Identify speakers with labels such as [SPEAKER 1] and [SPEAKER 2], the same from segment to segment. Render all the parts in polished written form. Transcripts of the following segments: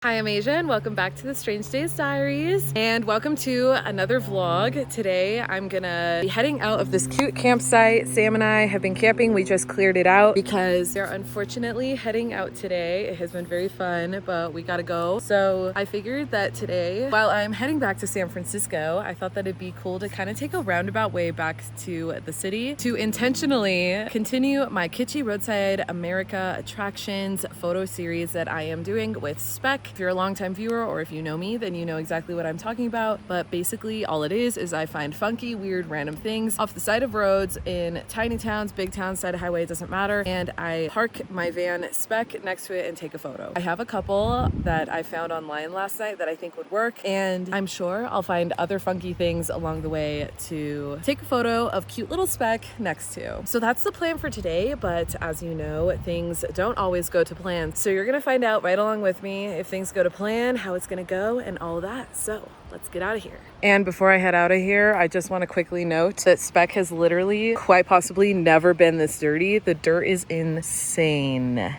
[SPEAKER 1] Hi, I'm Asia and welcome back to the Strange Days Diaries and welcome to another vlog. Today I'm gonna be heading out of this cute campsite. Sam and I have been camping. We just cleared it out because they're unfortunately heading out today. It has been very fun, but we gotta go. So I figured that today, while I'm heading back to San Francisco, I thought that it'd be cool to kind of take a roundabout way back to the city to intentionally continue my kitschy roadside America attractions photo series that I am doing with Spec. If you're a longtime viewer or if you know me, then you know exactly what I'm talking about. But basically all it is I find funky, weird, random things off the side of roads in tiny towns, big towns, side of highway, it doesn't matter. And I park my van Spec next to it and take a photo. I have a couple that I found online last night that I think would work. And I'm sure I'll find other funky things along the way to take a photo of cute little Spec next to. So that's the plan for today. But as you know, things don't always go to plan. So you're gonna find out right along with me if things go to plan, how it's gonna go, and all that. So let's get out of here. And before I head out of here, I just want to quickly note that Spec has literally quite possibly never been this dirty. The dirt is insane.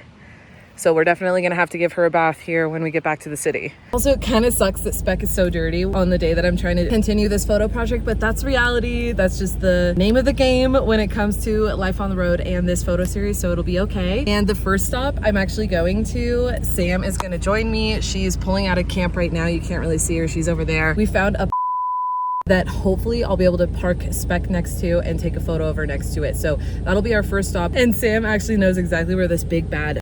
[SPEAKER 1] So we're definitely gonna have to give her a bath here when we get back to the city. Also, it kind of sucks that Spec is so dirty on the day that I'm trying to continue this photo project, but that's reality. That's just the name of the game when it comes to life on the road and this photo series, so it'll be okay. And the first stop I'm actually going to, Sam is gonna join me. She's pulling out of camp right now. You can't really see her, she's over there. We found a that hopefully I'll be able to park Spec next to and take a photo of her next to it. So that'll be our first stop. And Sam actually knows exactly where this big bad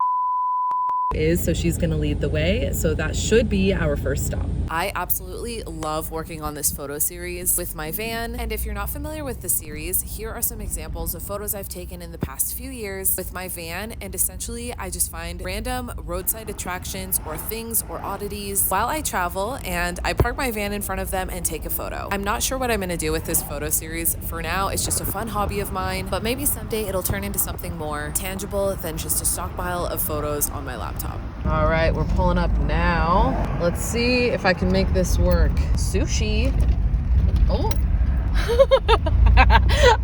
[SPEAKER 1] is, so she's gonna lead the way. So that should be our first stop. I absolutely love working on this photo series with my van. And if you're not familiar with the series, here are some examples of photos I've taken in the past few years with my van. And essentially, I just find random roadside attractions or things or oddities while I travel, and I park my van in front of them and take a photo. I'm not sure what I'm gonna do with this photo series. For now, it's just a fun hobby of mine, but maybe someday it'll turn into something more tangible than just a stockpile of photos on my laptop. All right, we're pulling up now. Let's see if I can make this work. Sushi. Oh.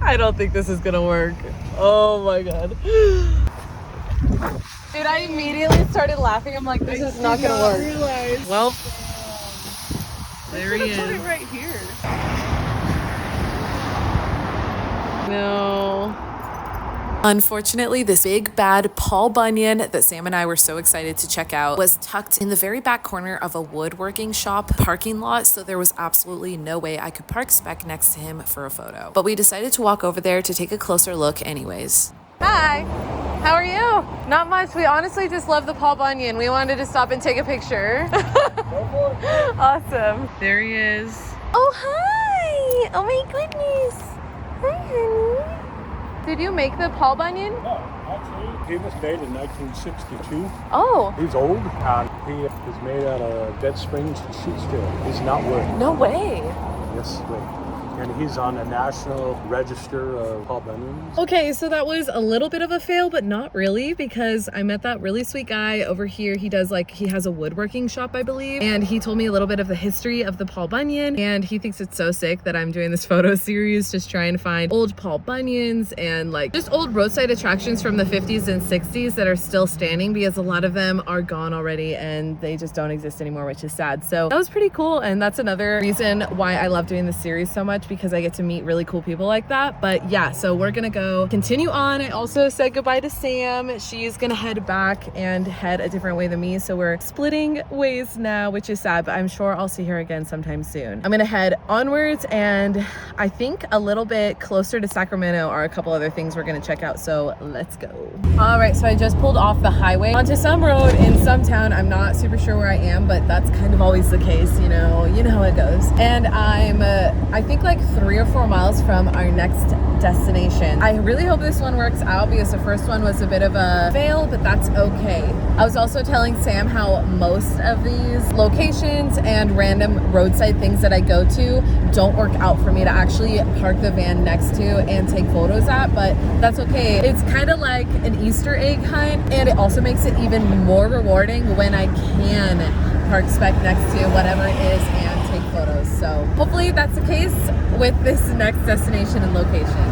[SPEAKER 1] I don't think this is gonna work. Oh my God. Dude, I immediately started laughing. I'm like, this is not gonna work. Well, there he is. Put it right here. No. Unfortunately, this big bad Paw Onion that Sam and I were so excited to check out was tucked in the very back corner of a woodworking shop parking lot, so there was absolutely no way I could park Spec next to him for a photo. But we decided to walk over there to take a closer look anyways. Hi, how are you? Not much. We honestly just love the Paw Onion. We wanted to stop and take a picture. Awesome. There he is. Oh, hi. Oh my goodness. Hi, honey. Did you make the Paw Onion?
[SPEAKER 2] No, actually, he was made in 1962.
[SPEAKER 1] Oh.
[SPEAKER 2] He's old, and he is made out of dead springs and sheet steel. He's not wood.
[SPEAKER 1] No way.
[SPEAKER 2] Yes, right. And he's on the National Register of Paw Onions.
[SPEAKER 1] Okay, so that was a little bit of a fail, but not really, because I met that really sweet guy over here. He has a woodworking shop, I believe, and he told me a little bit of the history of the Paw Onion, and he thinks it's so sick that I'm doing this photo series just trying to find old Paw Onions and like just old roadside attractions from the 50s and 60s that are still standing, because a lot of them are gone already and they just don't exist anymore, which is sad. So that was pretty cool, and that's another reason why I love doing this series so much, because I get to meet really cool people like that. But yeah, so we're gonna go continue on. I also said goodbye to Sam. She's gonna head back and head a different way than me, so we're splitting ways now, which is sad, but I'm sure I'll see her again sometime soon. I'm gonna head onwards, and I think a little bit closer to Sacramento are a couple other things we're gonna check out, so let's go. All right, so I just pulled off the highway onto some road in some town. I'm not super sure where I am, but that's kind of always the case, you know how it goes. And I'm I think like 3 or 4 miles from our next destination. I really hope this one works out, because the first one was a bit of a fail, but that's okay. I was also telling Sam how most of these locations and random roadside things that I go to don't work out for me to actually park the van next to and take photos at, but that's okay. It's kind of like an Easter egg hunt, and it also makes it even more rewarding when I can park Spec next to whatever it is and take photos. So hopefully that's the case with this next destination and location.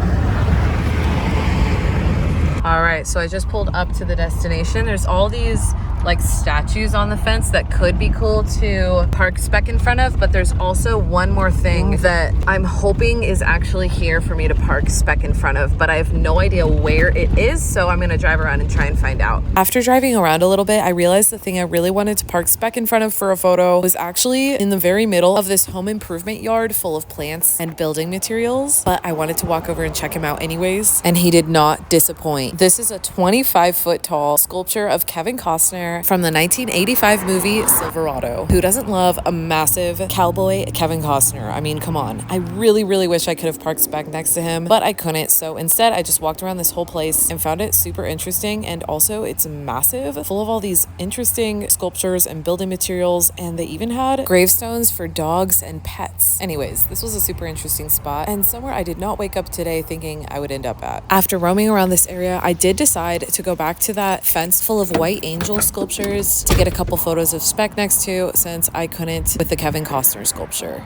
[SPEAKER 1] All right, so I just pulled up to the destination. There's all these like statues on the fence that could be cool to park Spec in front of, but there's also one more thing that I'm hoping is actually here for me to park Spec in front of, but I have no idea where it is, so I'm gonna drive around and try and find out. After driving around a little bit, I realized the thing I really wanted to park Spec in front of for a photo was actually in the very middle of this home improvement yard full of plants and building materials, but I wanted to walk over and check him out anyways, and he did not disappoint. This is a 25-foot tall sculpture of Kevin Costner from the 1985 movie Silverado. Who doesn't love a massive cowboy Kevin Costner? I mean, come on. I really wish I could have parked Spec next to him, but I couldn't, so instead I just walked around this whole place and found it super interesting, and also it's massive, full of all these interesting sculptures and building materials, and they even had gravestones for dogs and pets. Anyways, this was a super interesting spot and somewhere I did not wake up today thinking I would end up at. After roaming around this area, I did decide to go back to that fence full of white angel sculptures to get a couple photos of Spec next to, since I couldn't with the Kevin Costner sculpture.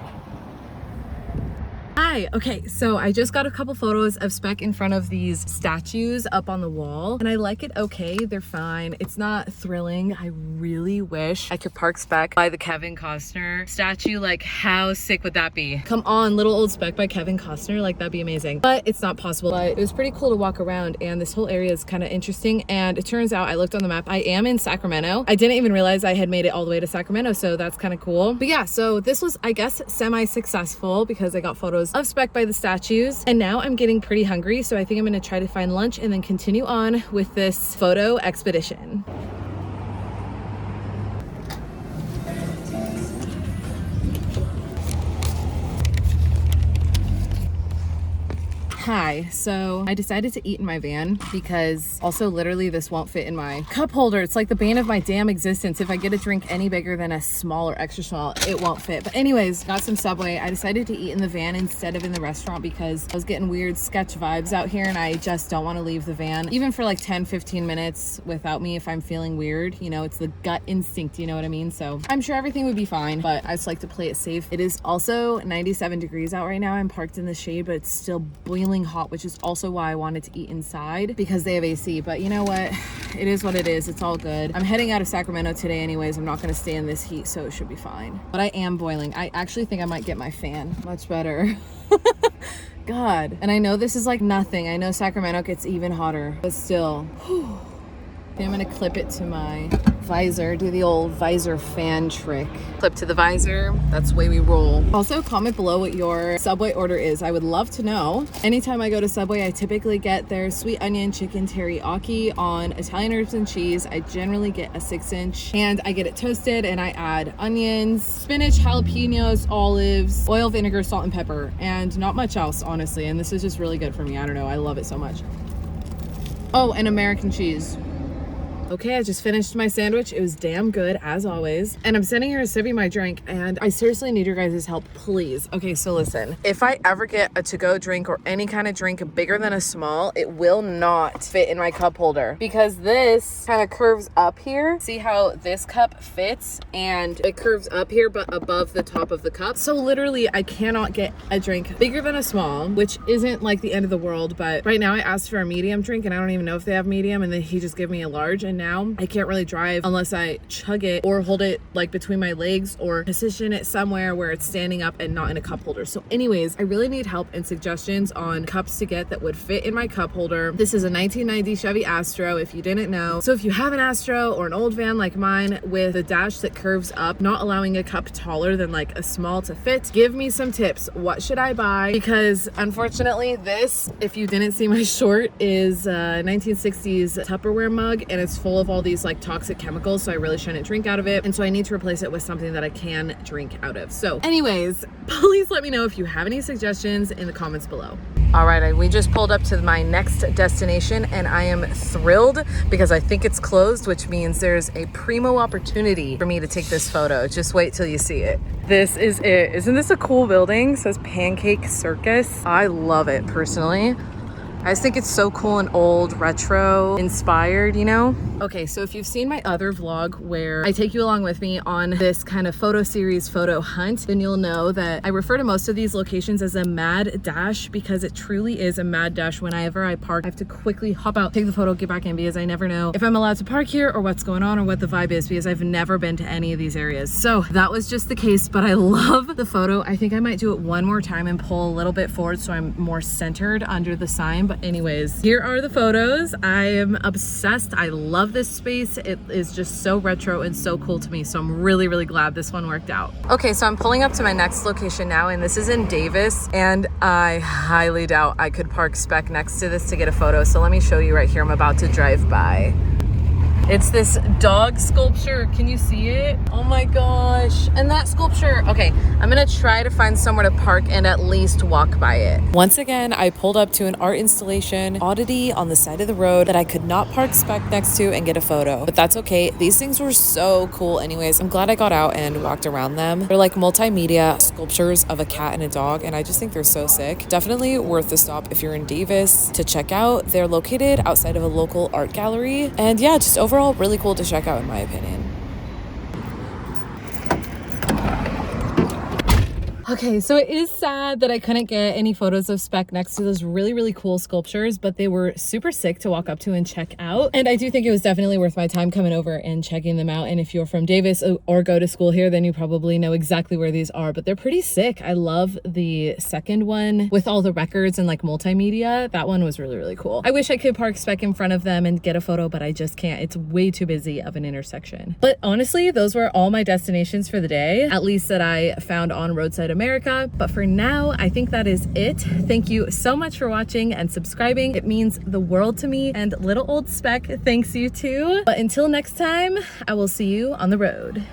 [SPEAKER 1] Hi, okay, so I just got a couple photos of Spec in front of these statues up on the wall, and I like it okay, they're fine. It's not thrilling. I really wish I could park Spec by the Kevin Costner statue. Like, how sick would that be? Come on, little old Spec by Kevin Costner, like that'd be amazing. But it's not possible. But it was pretty cool to walk around, and this whole area is kind of interesting, and it turns out I looked on the map, I am in Sacramento. I didn't even realize I had made it all the way to Sacramento, so that's kind of cool. But yeah, so this was, I guess, semi-successful because I got photos of Spec by the statues, and now I'm getting pretty hungry, so I think I'm gonna try to find lunch and then continue on with this photo expedition. Hi, so I decided to eat in my van because also literally this won't fit in my cup holder. It's like the bane of my damn existence. If I get a drink any bigger than a small or extra small, it won't fit. But anyways, got some Subway. I decided to eat in the van instead of in the restaurant because I was getting weird sketch vibes out here and I just don't want to leave the van even for like 10-15 minutes without me if I'm feeling weird. You know, it's the gut instinct, you know what I mean? So I'm sure everything would be fine, but I just like to play it safe. It is also 97 degrees out right now. I'm parked in the shade, but it's still boiling hot, which is also why I wanted to eat inside because they have AC. But you know what, it is what it is. It's all good. I'm heading out of Sacramento today anyways. I'm not going to stay in this heat, so it should be fine. But I am boiling. I actually think I might get my fan. Much better. God. And I know this is like nothing. I know Sacramento gets even hotter, but still. Whew. I'm gonna clip it to my visor, do the old visor fan trick. Clip to the visor, that's the way we roll. Also, comment below what your Subway order is. I would love to know. Anytime I go to Subway, I typically get their sweet onion chicken teriyaki on Italian herbs and cheese. I generally get a 6-inch and I get it toasted and I add onions, spinach, jalapenos, olives, oil, vinegar, salt, and pepper, and not much else, honestly. And this is just really good for me. I don't know, I love it so much. Oh, and American cheese. Okay, I just finished my sandwich. It was damn good, as always. And I'm sitting here sipping my drink, and I seriously need your guys' help, please. Okay, so listen. If I ever get a to-go drink or any kind of drink bigger than a small, it will not fit in my cup holder because this kind of curves up here. See how this cup fits? And it curves up here, but above the top of the cup. So literally, I cannot get a drink bigger than a small, which isn't like the end of the world, but right now I asked for a medium drink, and I don't even know if they have medium, and then he just gave me a large, and now I can't really drive unless I chug it or hold it like between my legs or position it somewhere where it's standing up and not in a cup holder. So anyways, I really need help and suggestions on cups to get that would fit in my cup holder. This is a 1990 Chevy Astro, if you didn't know. So if you have an Astro or an old van like mine with a dash that curves up, not allowing a cup taller than like a small to fit, give me some tips. What should I buy? Because unfortunately this, if you didn't see my short, is a 1960s Tupperware mug, and it's full of all these like toxic chemicals, so I really shouldn't drink out of it, and so I need to replace it with something that I can drink out of. So anyways, please let me know if you have any suggestions in the comments below. All right, we just pulled up to my next destination, and I am thrilled because I think it's closed, which means there's a primo opportunity for me to take this photo. Just wait till you see it. This is it. Isn't this a cool building? It says Pancake Circus. I love it personally. I just think it's so cool and old, retro inspired, you know? Okay, so if you've seen my other vlog where I take you along with me on this kind of photo series, photo hunt, then you'll know that I refer to most of these locations as a mad dash because it truly is a mad dash. Whenever I park, I have to quickly hop out, take the photo, get back in because I never know if I'm allowed to park here or what's going on or what the vibe is because I've never been to any of these areas. So that was just the case, but I love the photo. I think I might do it one more time and pull a little bit forward so I'm more centered under the sign. But anyways, here are the photos. I am obsessed. I love this space. It is just so retro and so cool to me. So I'm really, really glad this one worked out. Okay, so I'm pulling up to my next location now, and this is in Davis, and I highly doubt I could park Spec next to this to get a photo. So let me show you right here. I'm about to drive by. It's this dog sculpture. Can you see it? Oh my gosh. And that sculpture. Okay, I'm gonna try to find somewhere to park and at least walk by it. Once again, I pulled up to an art installation oddity on the side of the road that I could not park Spec next to and get a photo. But that's okay. These things were so cool anyways. I'm glad I got out and walked around them. They're like multimedia sculptures of a cat and a dog, and I just think they're so sick. Definitely worth the stop if you're in Davis to check out. They're located outside of a local art gallery. And yeah, just overall really cool to check out in my opinion. Okay, so it is sad that I couldn't get any photos of Spec next to those really, really cool sculptures, but they were super sick to walk up to and check out. And I do think it was definitely worth my time coming over and checking them out. And if you're from Davis or go to school here, then you probably know exactly where these are, but they're pretty sick. I love the second one with all the records and like multimedia. That one was really, really cool. I wish I could park Spec in front of them and get a photo, but I just can't. It's way too busy of an intersection. But honestly, those were all my destinations for the day, at least that I found on Roadside America. But for now, I think that is it. Thank you so much for watching and subscribing. It means the world to me, and little old Spec thanks you too. But until next time, I will see you on the road.